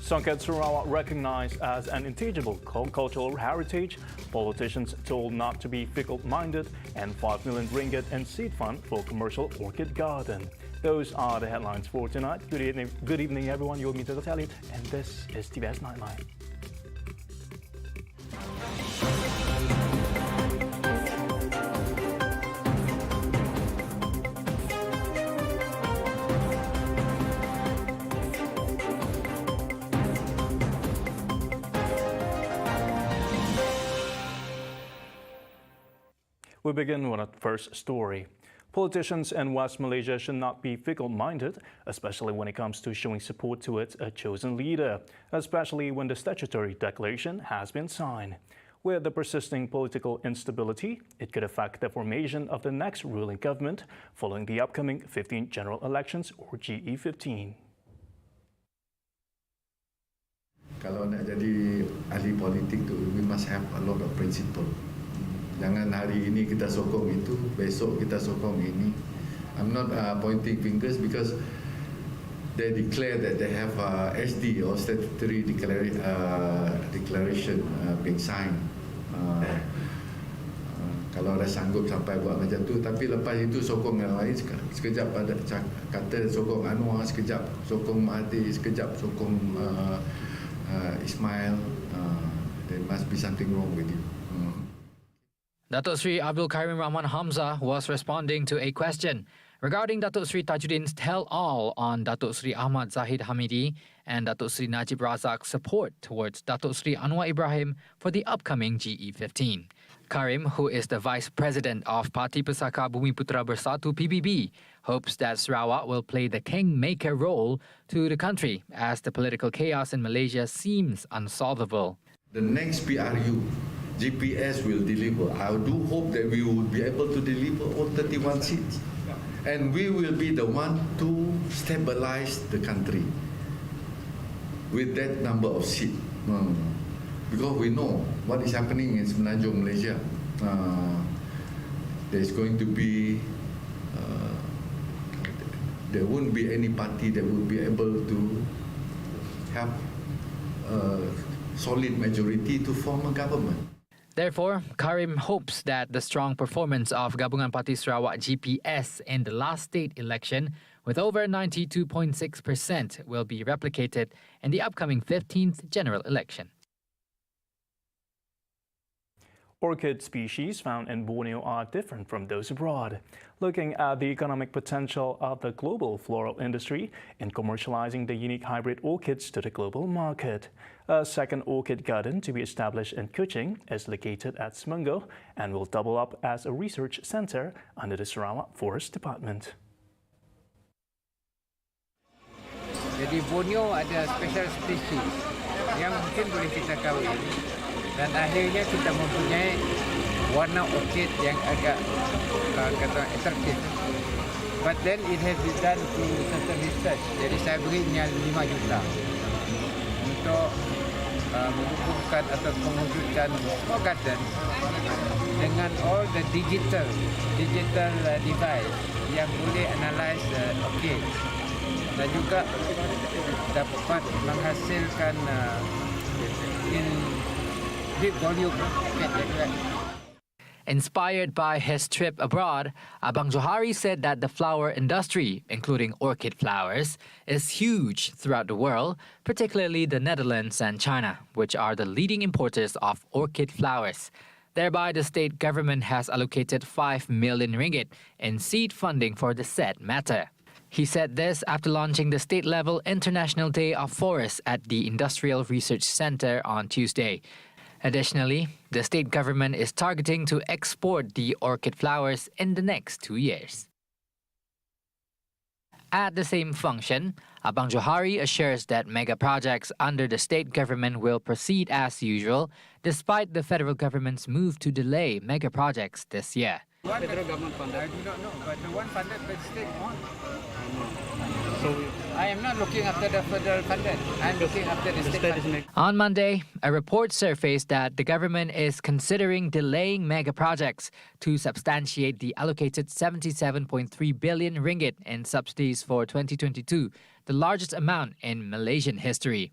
SONGKET Sarawak recognized as an intangible cultural heritage, politicians told not to be fickle-minded, and 5 million ringgit in seed fund for commercial orchid garden. Those are the headlines for tonight. Good evening everyone, you're with me to tell you, and this is Tvs Nightline. We begin with our first story. Politicians in West Malaysia should not be fickle-minded, especially when it comes to showing support to its chosen leader, especially when the statutory declaration has been signed. With the persisting political instability, it could affect the formation of the next ruling government following the upcoming 15th general elections or GE15. Kalau nak jadi ahli politik tu, we must have a lot of principle. Jangan hari ini kita sokong itu, besok kita sokong ini. I'm not pointing fingers because they declare that they have SD or statutory declaration being signed. Kalau ada sanggup sampai buat macam tu, tapi lepas itu sokong yang lain, sekejap pada kata sokong Anwar, sekejap sokong Mahathir, sekejap sokong Ismail. There must be something wrong with you. Datuk Sri Abdul Karim Rahman Hamzah was responding to a question regarding Datuk Sri Tajuddin's tell-all on Datuk Sri Ahmad Zahid Hamidi and Datuk Sri Najib Razak's support towards Datuk Sri Anwar Ibrahim for the upcoming GE15. Karim, who is the Vice President of Parti Pesaka Bumiputra Bersatu PBB, hopes that Sarawak will play the kingmaker role to the country as the political chaos in Malaysia seems unsolvable. The next PRU, GPS will deliver. I do hope that we will be able to deliver all 31 seats. And we will be the one to stabilize the country with that number of seats. Because we know what is happening in Semenanjung Malaysia. There's going to be, there won't be any party that will be able to have a solid majority to form a government. Therefore, Karim hopes that the strong performance of Gabungan Parti Sarawak GPS in the last state election, with over 92.6%, will be replicated in the upcoming 15th general election. Orchid species found in Borneo are different from those abroad. Looking at the economic potential of the global floral industry in commercializing the unique hybrid orchids to the global market. A second orchid garden to be established in Kuching is located at Semenggau and will double up as a research center under the Sarawak Forest Department. Jadi Borneo ada special species yang mungkin boleh kita kawin. Dan akhirnya kita mempunyai warna orchid yang agak kata atraktif. But then it has been done through certain research. Jadi saya berinya 5 juta untuk mengukuhkan atau mewujudkan small garden dengan all the digital device yang boleh analyze orchid dan juga dapat menghasilkan in big volume. Inspired by his trip abroad, Abang Johari said that the flower industry, including orchid flowers, is huge throughout the world, particularly the Netherlands and China, which are the leading importers of orchid flowers. Thereby, the state government has allocated 5 million ringgit in seed funding for the said matter. He said this after launching the state-level International Day of Forests at the Industrial Research Centre on Tuesday. Additionally, the state government is targeting to export the orchid flowers in the next 2 years. At the same function, Abang Johari assures that mega projects under the state government will proceed as usual, despite the federal government's move to delay mega projects this year. Federal government funded? I do not know, but the one funded by state one. So I am not looking after the federal funded. I am looking after the state funded. On Monday, a report surfaced that the government is considering delaying mega projects to substantiate the allocated 77.3 billion ringgit in subsidies for 2022, the largest amount in Malaysian history.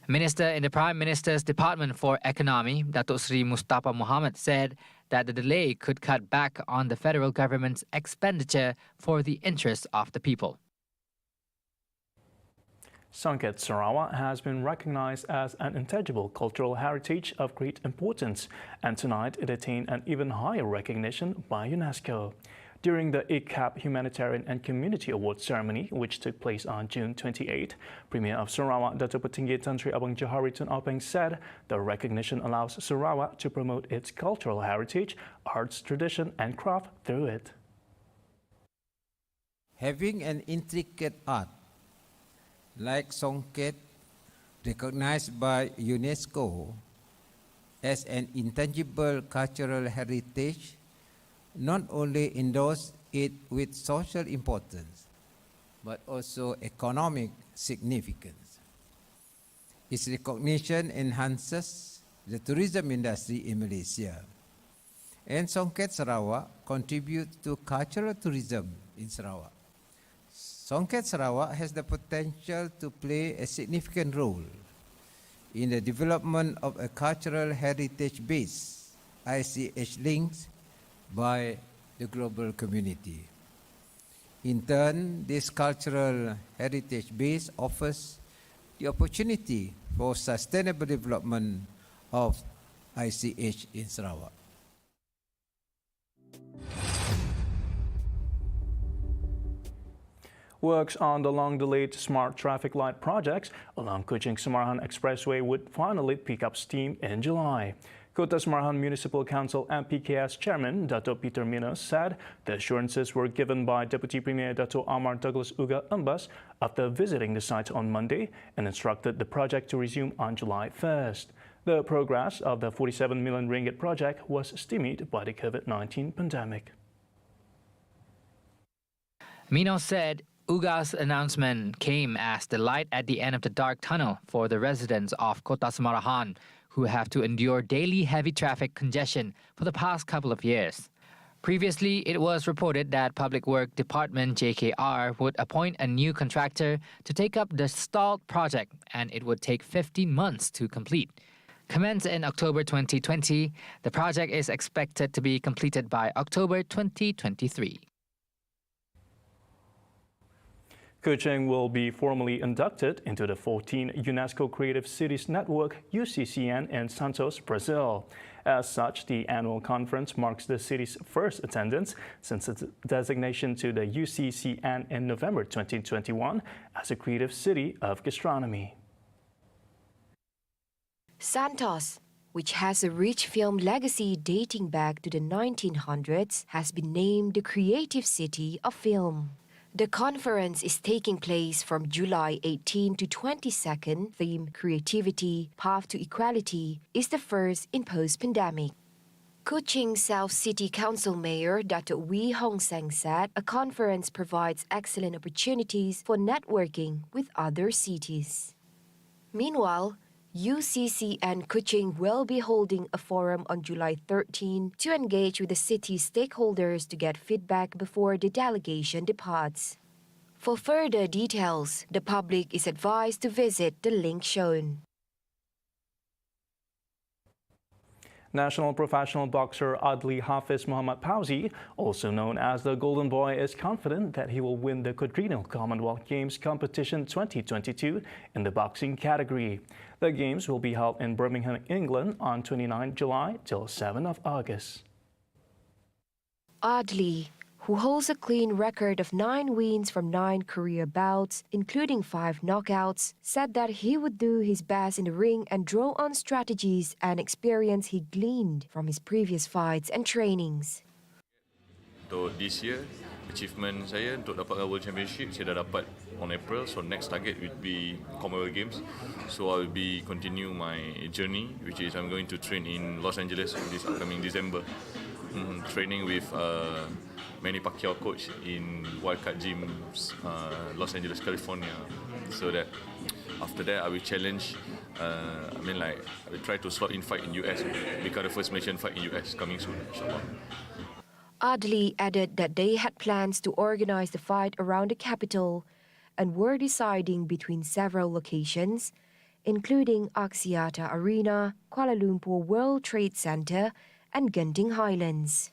Minister in the Prime Minister's Department for Economy, Datuk Sri Mustafa Mohamad, said that the delay could cut back on the federal government's expenditure for the interests of the people. SONGKET Sarawak has been recognized as an intangible cultural heritage of great importance, and tonight it attained an even higher recognition by UNESCO. During the ICAP Humanitarian and Community Awards ceremony, which took place on June 28, Premier of Sarawak, Datuk Petinggi Tan Sri Abang Johari Tun Apeng said the recognition allows Sarawak to promote its cultural heritage, arts, tradition and craft through it. Having an intricate art like SONGKET recognized by UNESCO as an intangible cultural heritage not only endorsed it with social importance, but also economic significance. Its recognition enhances the tourism industry in Malaysia, and SONGKET Sarawak contributes to cultural tourism in Sarawak. SONGKET Sarawak has the potential to play a significant role in the development of a cultural heritage-based ICH links by the global community. In turn, this cultural heritage base offers the opportunity for sustainable development of ICH in Sarawak. Works on the long-delayed smart traffic light projects along Kuching-Semarahan Expressway would finally pick up steam in July. Kota Semarahan Municipal Council MPKS Chairman Dato' Peter Minos said the assurances were given by Deputy Premier Dato' Amar Douglas Uga Embas after visiting the site on Monday and instructed the project to resume on July 1st. The progress of the 47 million ringgit project was stymied by the COVID-19 pandemic. Minos said Uga's announcement came as the light at the end of the dark tunnel for the residents of Kota Semarahan, who have to endure daily heavy traffic congestion for the past couple of years. Previously, it was reported that Public Work Department JKR would appoint a new contractor to take up the stalled project, and it would take 15 months to complete. Commenced in October 2020, the project is expected to be completed by October 2023. Kuching will be formally inducted into the 14 UNESCO Creative Cities Network UCCN in Santos, Brazil. As such, the annual conference marks the city's first attendance since its designation to the UCCN in November 2021 as a creative city of gastronomy. Santos, which has a rich film legacy dating back to the 1900s, has been named the Creative City of Film. The conference is taking place from July 18 to 22nd. Theme Creativity, Path to Equality is the first in post-pandemic. Kuching South City Council Mayor Dato' Wee Hong Seng said a conference provides excellent opportunities for networking with other cities. Meanwhile, UCCN Kuching will be holding a forum on July 13 to engage with the city's stakeholders to get feedback before the delegation departs. For further details, the public is advised to visit the link shown. National professional boxer Adli Hafiz Muhammad Pauzi, also known as the Golden Boy, is confident that he will win the quadrennial Commonwealth Games Competition 2022 in the boxing category. The Games will be held in Birmingham, England on 29 July till 7 of August. Adli, who holds a clean record of 9 wins from 9 career bouts, including 5 knockouts, said that he would do his best in the ring and draw on strategies and experience he gleaned from his previous fights and trainings. Untuk this year, achievement saya untuk dapatkan World Championship, saya dah dapat on April, so next target would be Commonwealth Games. So I will be continue my journey, which is I'm going to train in Los Angeles this upcoming December. Training with Manny Pacquiao coach in Wildcard Gym, Los Angeles, California. So that after that I will challenge, I will try to slot in fight in US, become the first Malaysian fight in US coming soon, inshallah. Adli added that they had plans to organize the fight around the capital and were deciding between several locations, including Axiata Arena, Kuala Lumpur World Trade Center, and Genting Highlands.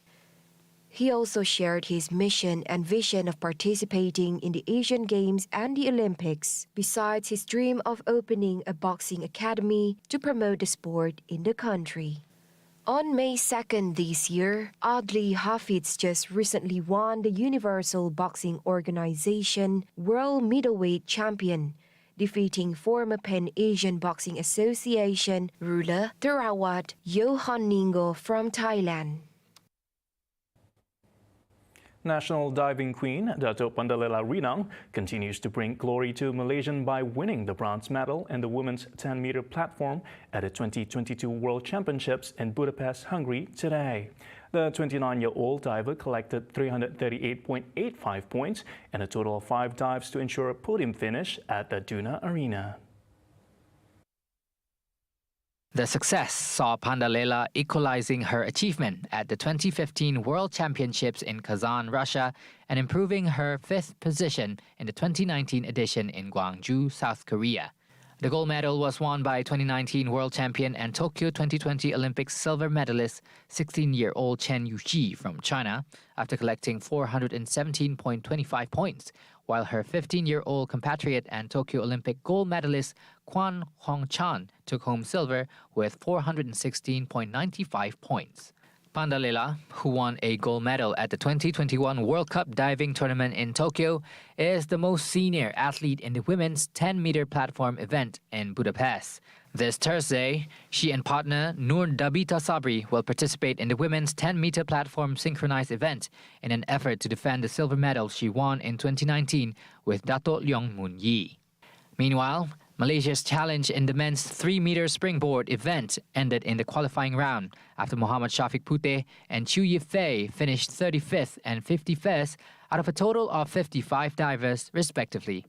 He also shared his mission and vision of participating in the Asian Games and the Olympics, besides his dream of opening a boxing academy to promote the sport in the country. On May 2nd this year, Adli Hafiz just recently won the Universal Boxing Organization World Middleweight Champion, defeating former Pan-Asian Boxing Association ruler Therawat Yohanningo from Thailand. National diving queen Datuk Pandalela Rinang continues to bring glory to Malaysian by winning the bronze medal in the women's 10-meter platform at the 2022 World Championships in Budapest, Hungary today. The 29-year-old diver collected 338.85 points in a total of 5 dives to ensure a podium finish at the Duna Arena. The success saw Pandalela equalizing her achievement at the 2015 World Championships in Kazan, Russia, and improving her 5th position in the 2019 edition in Gwangju, South Korea. The gold medal was won by 2019 World Champion and Tokyo 2020 Olympics silver medalist 16-year-old Chen Yuxi from China after collecting 417.25 points, while her 15-year-old compatriot and Tokyo Olympic gold medalist Kwan Hong-chan took home silver with 416.95 points. Pandalela, who won a gold medal at the 2021 World Cup diving tournament in Tokyo, is the most senior athlete in the women's 10-meter platform event in Budapest. This Thursday, she and partner Nur Dabita Sabri will participate in the women's 10-meter platform synchronized event in an effort to defend the silver medal she won in 2019 with Dato' Leong Moon Yi. Meanwhile, Malaysia's challenge in the men's 3-meter springboard event ended in the qualifying round after Muhammad Shafiq Puteh and Chu Yifei finished 35th and 51st out of a total of 55 divers, respectively.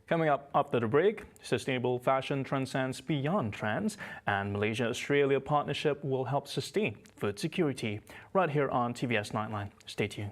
Coming up after the break, sustainable fashion transcends beyond trends, and Malaysia-Australia partnership will help sustain food security. Right here on TVS Nightline. Stay tuned.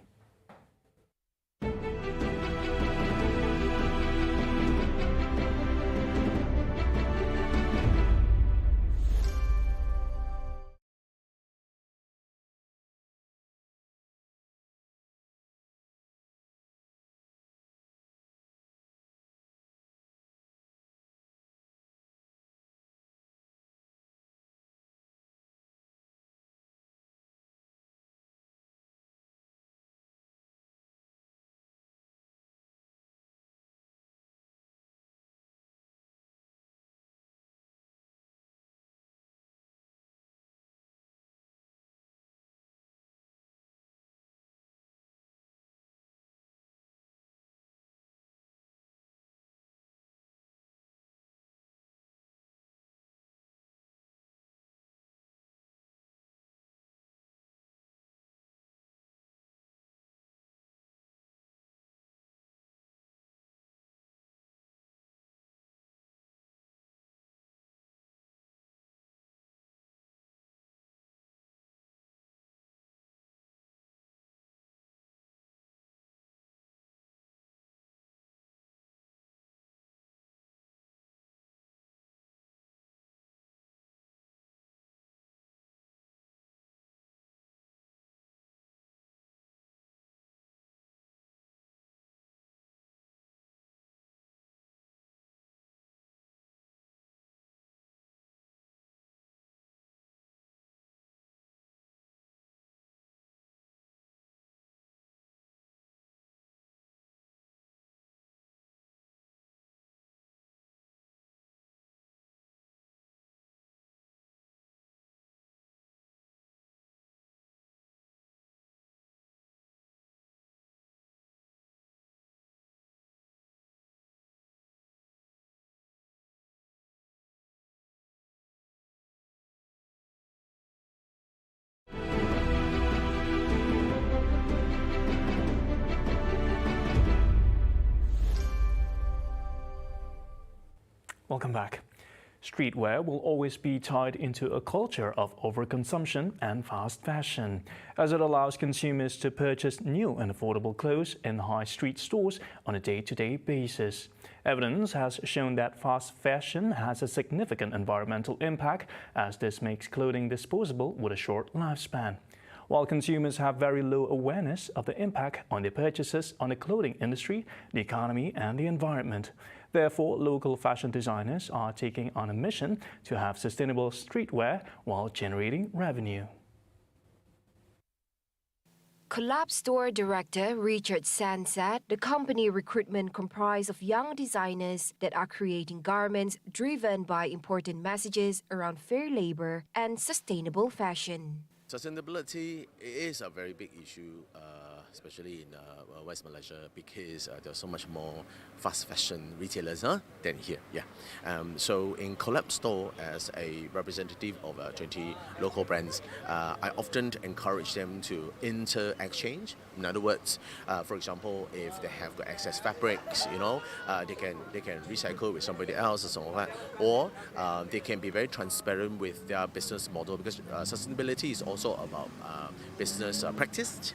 Welcome back. Streetwear will always be tied into a culture of overconsumption and fast fashion, as it allows consumers to purchase new and affordable clothes in high street stores on a day-to-day basis. Evidence has shown that fast fashion has a significant environmental impact, as this makes clothing disposable with a short lifespan. While consumers have very low awareness of the impact on their purchases on the clothing industry, the economy, and the environment. Therefore, local fashion designers are taking on a mission to have sustainable streetwear while generating revenue. Collab Store Director Richard San said the company recruitment comprised of young designers that are creating garments driven by important messages around fair labor and sustainable fashion. Sustainability is a very big issue, especially in West Malaysia, because there's so much more fast fashion retailers than here. So in Collab Store, as a representative of 20 local brands, I often encourage them to inter-exchange. In other words, for example, if they have got excess fabrics, they can recycle with somebody else or something like that, or they can be very transparent with their business model, because sustainability is also about business practice,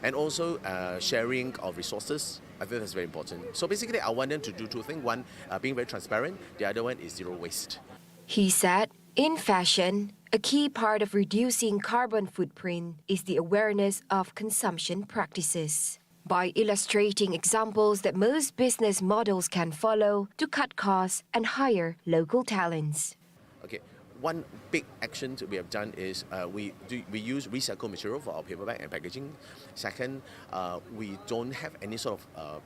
and also sharing of resources. I think that's very important. So basically, I want them to do two things. One, being very transparent. The other one is zero waste. He said, in fashion, a key part of reducing carbon footprint is the awareness of consumption practices. By illustrating examples that most business models can follow to cut costs and hire local talents. Okay. One big action we have done is we use recycled material for our paper bag and packaging. Second, we don't have any sort of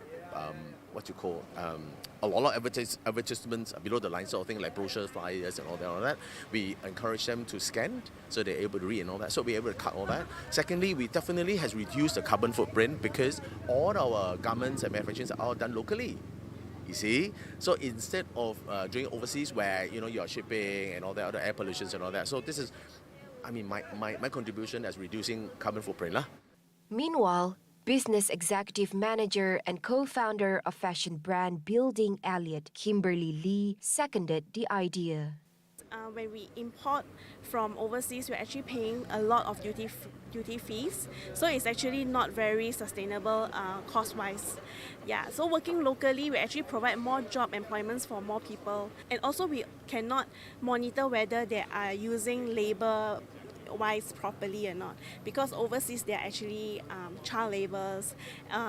a lot of advertisements below the line, sort of thing like brochures, flyers, and all that. We encourage them to scan so they're able to read and all that. So we're able to cut all that. Secondly, we definitely has reduced the carbon footprint because all our garments and manufacturing are all done locally. You see, so instead of doing overseas where you are shipping and all that other air pollution and all that, so this is, my contribution as reducing carbon footprint. Meanwhile, business executive manager and co-founder of fashion brand Building Elliot, Kimberly Lee, seconded the idea. When we import from overseas, we're actually paying a lot of duty fees. So it's actually not very sustainable cost-wise. So working locally, we actually provide more job employments for more people. And also we cannot monitor whether they are using labor wise properly or not, because overseas they are actually child laborers.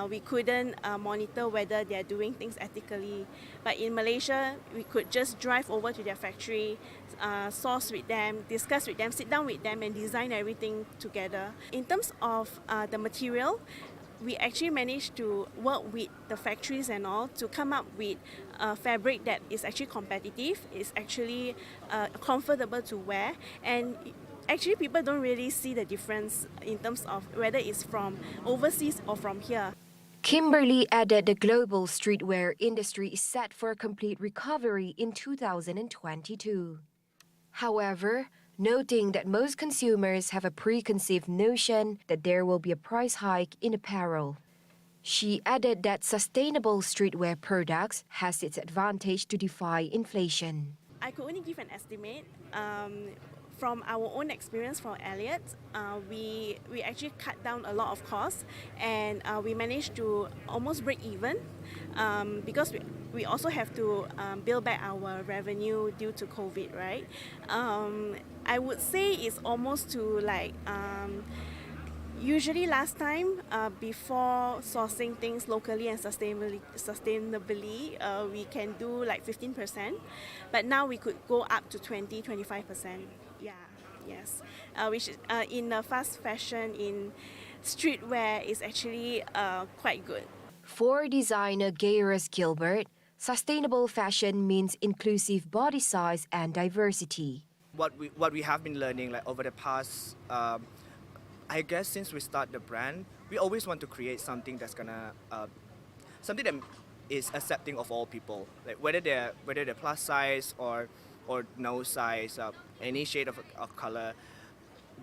We couldn't monitor whether they are doing things ethically, but in Malaysia we could just drive over to their factory, source with them, discuss with them, sit down with them and design everything together. In terms of the material, we actually managed to work with the factories and all to come up with a fabric that is actually competitive, is actually comfortable to wear, and actually people don't really see the difference in terms of whether it's from overseas or from here. Kimberly added the global streetwear industry is set for a complete recovery in 2022. However, noting that most consumers have a preconceived notion that there will be a price hike in apparel. She added that sustainable streetwear products has its advantage to defy inflation. I could only give an estimate. From our own experience from Elliot, we actually cut down a lot of costs, and we managed to almost break even because we also have to build back our revenue due to COVID, right? I would say it's almost to like, usually last time, before sourcing things locally and sustainably, we can do like 15%, but now we could go up to 20-25%. Yes. Which in fast fashion, in streetwear is actually quite good. For designer Gaius Gilbert, sustainable fashion means inclusive body size and diversity. What we have been learning like over the past, I guess since we start the brand, we always want to create something that's gonna, something that is accepting of all people, like whether they're plus size or no size, any shade of color.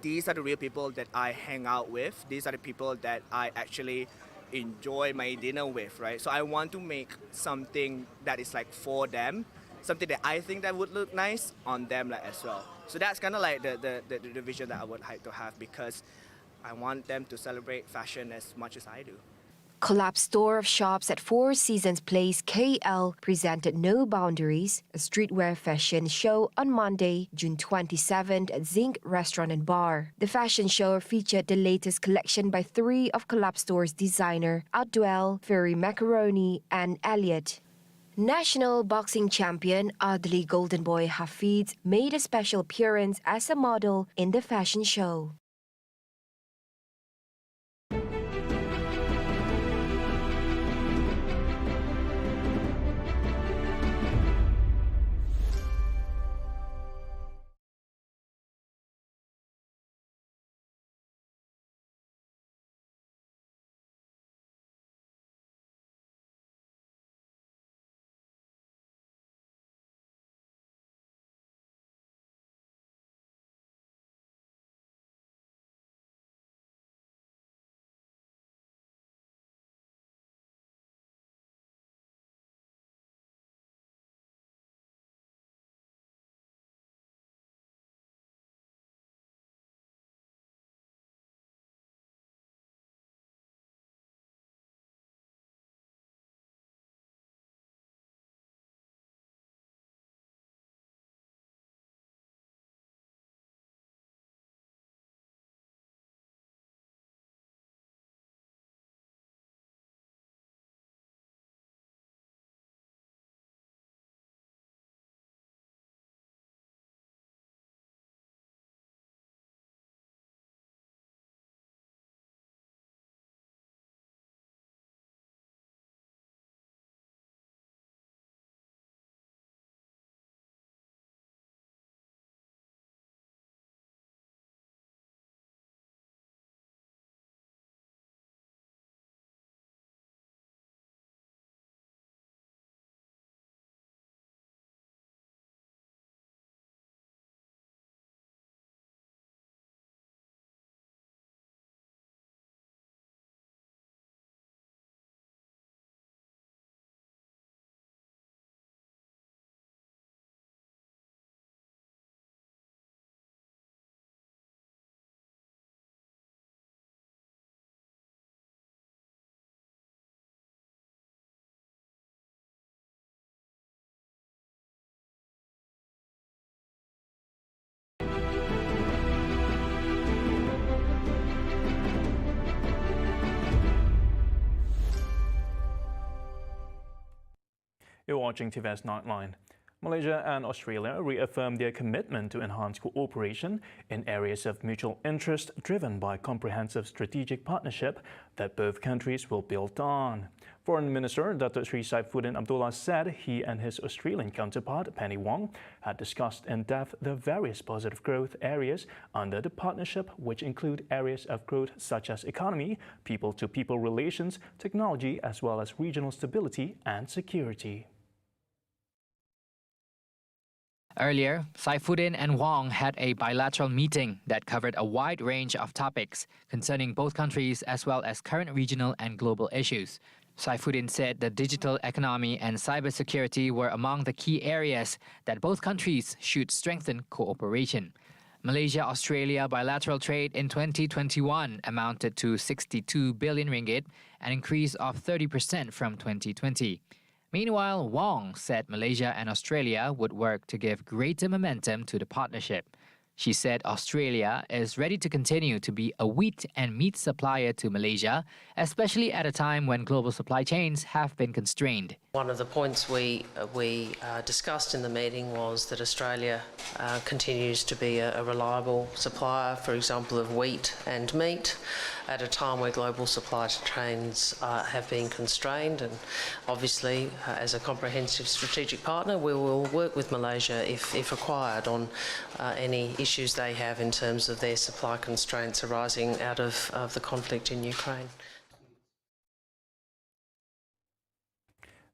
These are the real people that I hang out with. These are the people that I actually enjoy my dinner with, right? So I want to make something that is like for them, something that I think that would look nice on them like as well. So that's kind of like the vision that I would like to have, because I want them to celebrate fashion as much as I do. Collapse store of shops at Four Seasons Place, KL, presented No Boundaries, a streetwear fashion show on Monday, June 27th at Zinc Restaurant and Bar. The fashion show featured the latest collection by three of Collapse store's designer, Outdwell, Furry Macaroni, and Elliot. National boxing champion Adli Golden Boy Hafiz made a special appearance as a model in the fashion show. You're watching Tvs Nightline. Malaysia and Australia reaffirmed their commitment to enhance cooperation in areas of mutual interest driven by comprehensive strategic partnership that both countries will build on. Foreign Minister Datuk Sri Saifuddin Abdullah said he and his Australian counterpart Penny Wong had discussed in depth the various positive growth areas under the partnership, which include areas of growth such as economy, people-to-people relations, technology, as well as regional stability and security. Earlier, Saifuddin and Wong had a bilateral meeting that covered a wide range of topics concerning both countries as well as current regional and global issues. Saifuddin said the digital economy and cybersecurity were among the key areas that both countries should strengthen cooperation. Malaysia-Australia bilateral trade in 2021 amounted to 62 billion ringgit, an increase of 30% from 2020. Meanwhile, Wong said Malaysia and Australia would work to give greater momentum to the partnership. She said Australia is ready to continue to be a wheat and meat supplier to Malaysia, especially at a time when global supply chains have been constrained. One of the points we discussed in the meeting was that Australia continues to be a reliable supplier, for example, of wheat and meat, at a time where global supply chains have been constrained. And obviously, as a comprehensive strategic partner, we will work with Malaysia, if required, on any issues they have in terms of their supply constraints arising out of the conflict in Ukraine.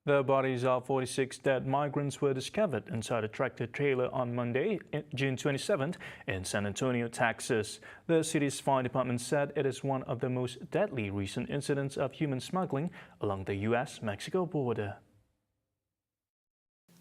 The bodies of 46 dead migrants were discovered inside a tractor-trailer on Monday, June 27th, in San Antonio, Texas. The city's fire department said it is one of the most deadly recent incidents of human smuggling along the U.S.-Mexico border.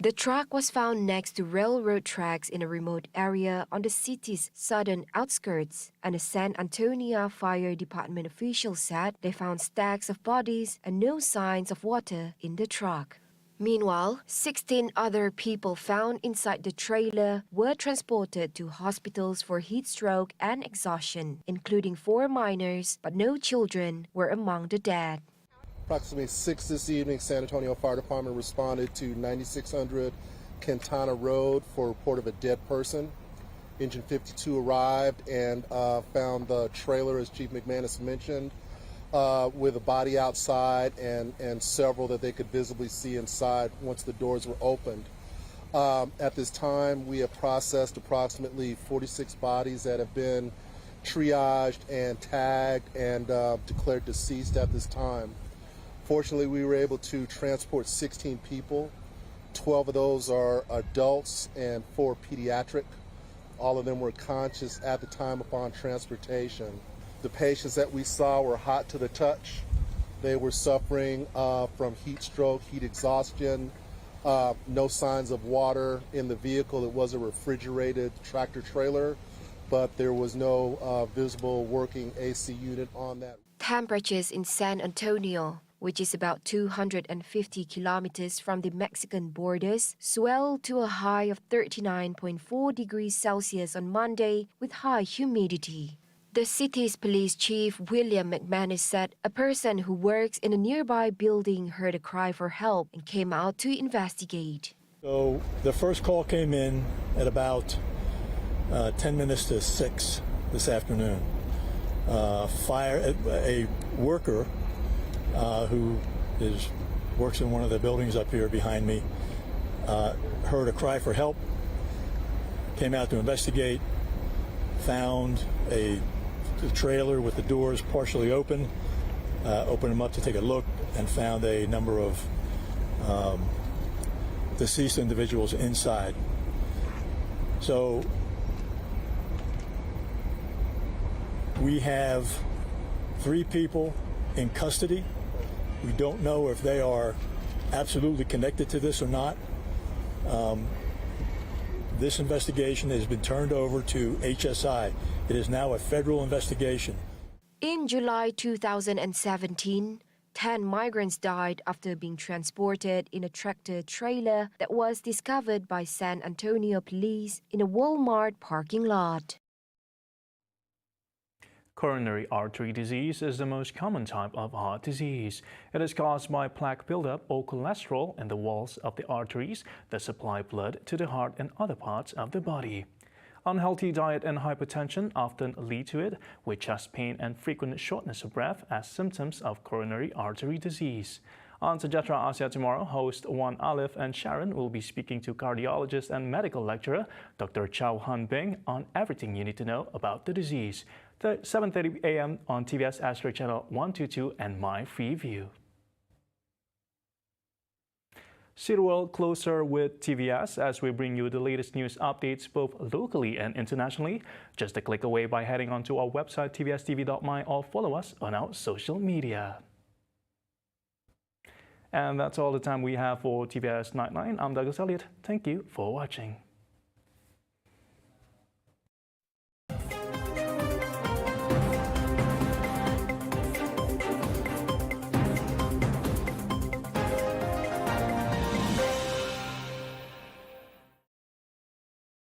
The truck was found next to railroad tracks in a remote area on the city's southern outskirts, and a San Antonio Fire Department official said they found stacks of bodies and no signs of water in the truck. Meanwhile, 16 other people found inside the trailer were transported to hospitals for heat stroke and exhaustion, including 4 minors, but no children were among the dead. Approximately 6 this evening, San Antonio Fire Department responded to 9600 Quintana Road for a report of a dead person. Engine 52 arrived and found the trailer, as Chief McManus mentioned, with a body outside and several that they could visibly see inside once the doors were opened. At this time, we have processed approximately 46 bodies that have been triaged and tagged and declared deceased at this time. Fortunately, we were able to transport 16 people. 12 of those are adults and 4 pediatric. All of them were conscious at the time upon transportation. The patients that we saw were hot to the touch. They were suffering from heat stroke, heat exhaustion, no signs of water in the vehicle. It was a refrigerated tractor trailer, but there was no visible working AC unit on that. Temperatures in San Antonio, which is about 250 kilometers from the Mexican borders, swelled to a high of 39.4 degrees Celsius on Monday with high humidity. The city's police chief, William McManus, said a person who works in a nearby building heard a cry for help and came out to investigate. So the first call came in at about 10 minutes to 6 this afternoon. A worker who works in one of the buildings up here behind me heard a cry for help, came out to investigate, found a trailer with the doors partially open, opened them up to take a look, and found a number of deceased individuals inside. So we have 3 people in custody. We don't know if they are absolutely connected to this or not. This investigation has been turned over to HSI. It is now a federal investigation. In July 2017, 10 migrants died after being transported in a tractor trailer that was discovered by San Antonio police in a Walmart parking lot. Coronary artery disease is the most common type of heart disease. It is caused by plaque buildup or cholesterol in the walls of the arteries that supply blood to the heart and other parts of the body. Unhealthy diet and hypertension often lead to it, with chest pain and frequent shortness of breath as symptoms of coronary artery disease. On Sejahtera Asia tomorrow, host Wan Alif and Sharon will be speaking to cardiologist and medical lecturer Dr. Chow Han Bing on everything you need to know about the disease. 7:30 a.m. on TVS Astro Channel 122 and My Free View. See the world closer with TVS as we bring you the latest news updates both locally and internationally. Just a click away by heading onto our website TVSTVMY or follow us on our social media. And that's all the time we have for TVS Nightline. I'm Douglas Elliott. Thank you for watching.